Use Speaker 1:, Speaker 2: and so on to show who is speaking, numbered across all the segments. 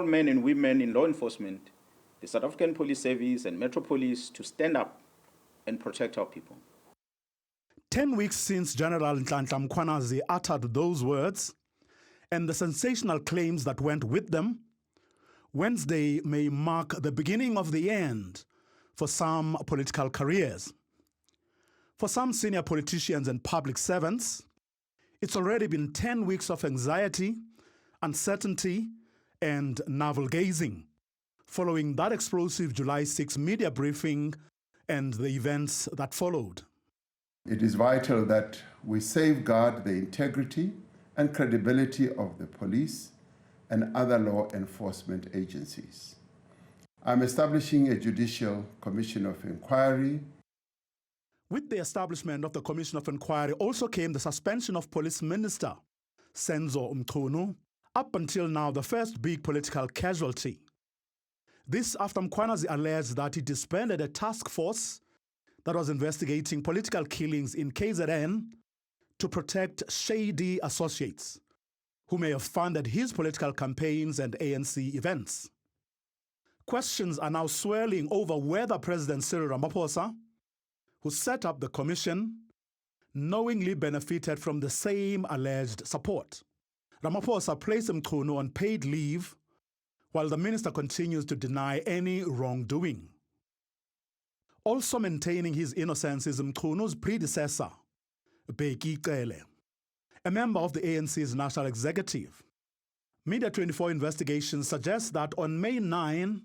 Speaker 1: all men and women in law enforcement, the South African Police Service and Metro Police to stand up and protect our people.
Speaker 2: 10 weeks since General Nhlanhla Mkhwanazi uttered those words and the sensational claims that went with them, Wednesday may mark the beginning of the end for some political careers. For some senior politicians and public servants, it's already been 10 weeks of anxiety, uncertainty, and navel-gazing following that explosive July 6 media briefing and the events that followed.
Speaker 3: It is vital that we safeguard the integrity and credibility of the police and other law enforcement agencies. I'm establishing a Judicial Commission of Inquiry.
Speaker 2: With the establishment of the Commission of Inquiry also came the suspension of Police Minister Senzo Mchunu, up until now the first big political casualty. This after Mkhwanazi alleged that he disbanded a task force that was investigating political killings in KZN to protect shady associates who may have funded his political campaigns and ANC events. Questions are now swirling over whether President Cyril Ramaphosa, who set up the commission, knowingly benefited from the same alleged support. Ramaphosa placed Mchunu on paid leave while the minister continues to deny any wrongdoing. Also maintaining his innocence is Mchunu's predecessor, Bheki Cele, a member of the ANC's national executive. Media 24 investigations suggest that on May 9,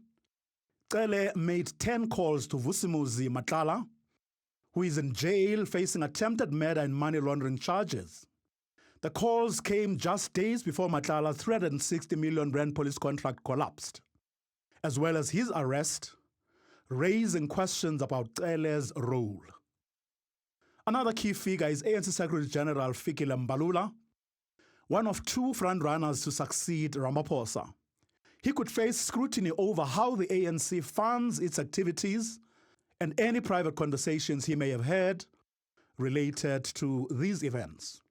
Speaker 2: Cele made 10 calls to Vusimuzi Matlala, who is in jail facing attempted murder and money laundering charges. The calls came just days before Matlala's 360 million rand police contract collapsed, as well as his arrest, raising questions about Cele's role. Another key figure is ANC Secretary General Fikile Mbalula, one of two frontrunners to succeed Ramaphosa. He could face scrutiny over how the ANC funds its activities and any private conversations he may have had related to these events.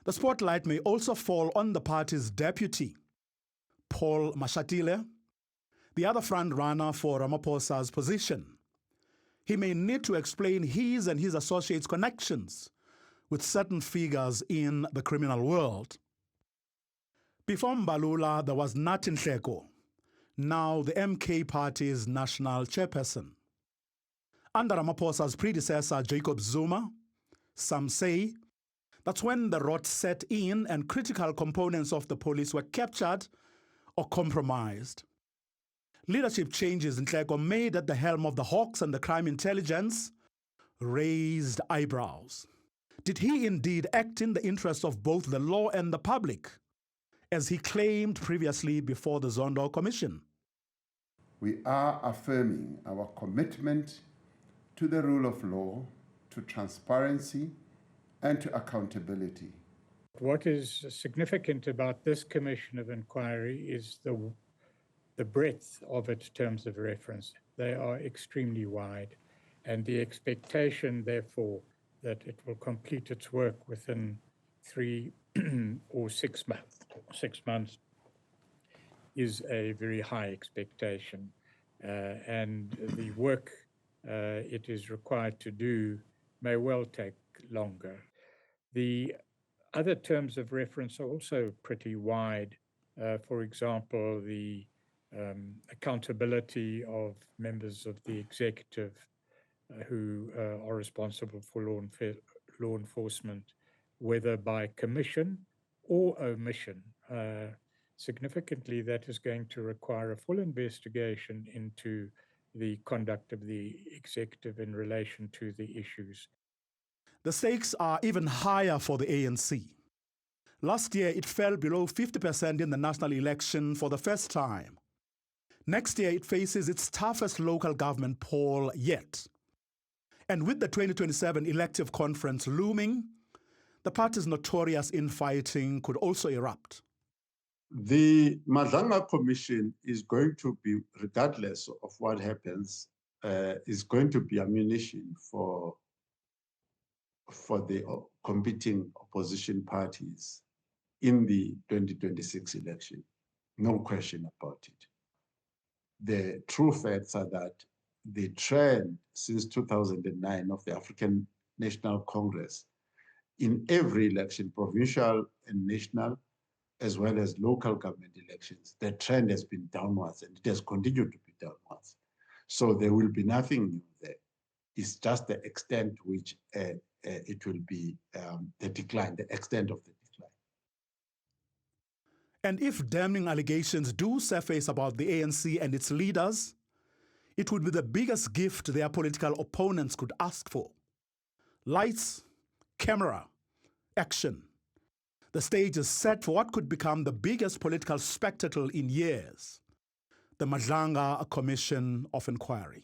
Speaker 2: The spotlight may also fall on the party's deputy, Paul Mashatile, the other front-runner for Ramaphosa's position. He may need to explain his and his associates' connections with certain figures in the criminal world. Before Mbalula, there was Nathi Nhleko, now the MK party's national chairperson. Under Ramaphosa's predecessor, Jacob Zuma, some say that's when the rot set in and critical components of the police were captured or compromised. Leadership changes Nhleko made at the helm of the Hawks and the crime intelligence raised eyebrows. Did he indeed act in the interest of both the law and the public, as he claimed previously before the Zondo Commission?
Speaker 3: We are affirming our commitment to the rule of law, to transparency, and to accountability.
Speaker 4: What is significant about this Commission of Inquiry is the breadth of its terms of reference. They are extremely wide, and the expectation, therefore, that it will complete its work within 3 or 6 months is a very high expectation, and the work it is required to do may well take longer. The other terms of reference are also pretty wide. For example, the accountability of members of the executive who are responsible for law enforcement, whether by commission or omission. Significantly, that is going to require a full investigation into the conduct of the executive in relation to the issues.
Speaker 2: The stakes are even higher for the ANC. Last year, it fell below 50% in the national election for the first time. Next year, it faces its toughest local government poll yet. And with the 2027 elective conference looming, the party's notorious infighting could also erupt.
Speaker 5: The Madlanga Commission is going to be, regardless of what happens, is going to be ammunition for the competing opposition parties in the 2026 election. No question about it. The true facts are that the trend since 2009 of the African National Congress in every election, provincial and national, as well as local government elections, the trend has been downwards and it has continued to be downwards. So there will be nothing new there. It's just the extent to which it will be the decline, the extent of the decline.
Speaker 2: And if damning allegations do surface about the ANC and its leaders, it would be the biggest gift their political opponents could ask for. Lights, camera, action. The stage is set for what could become the biggest political spectacle in years, the Madlanga Commission of Inquiry.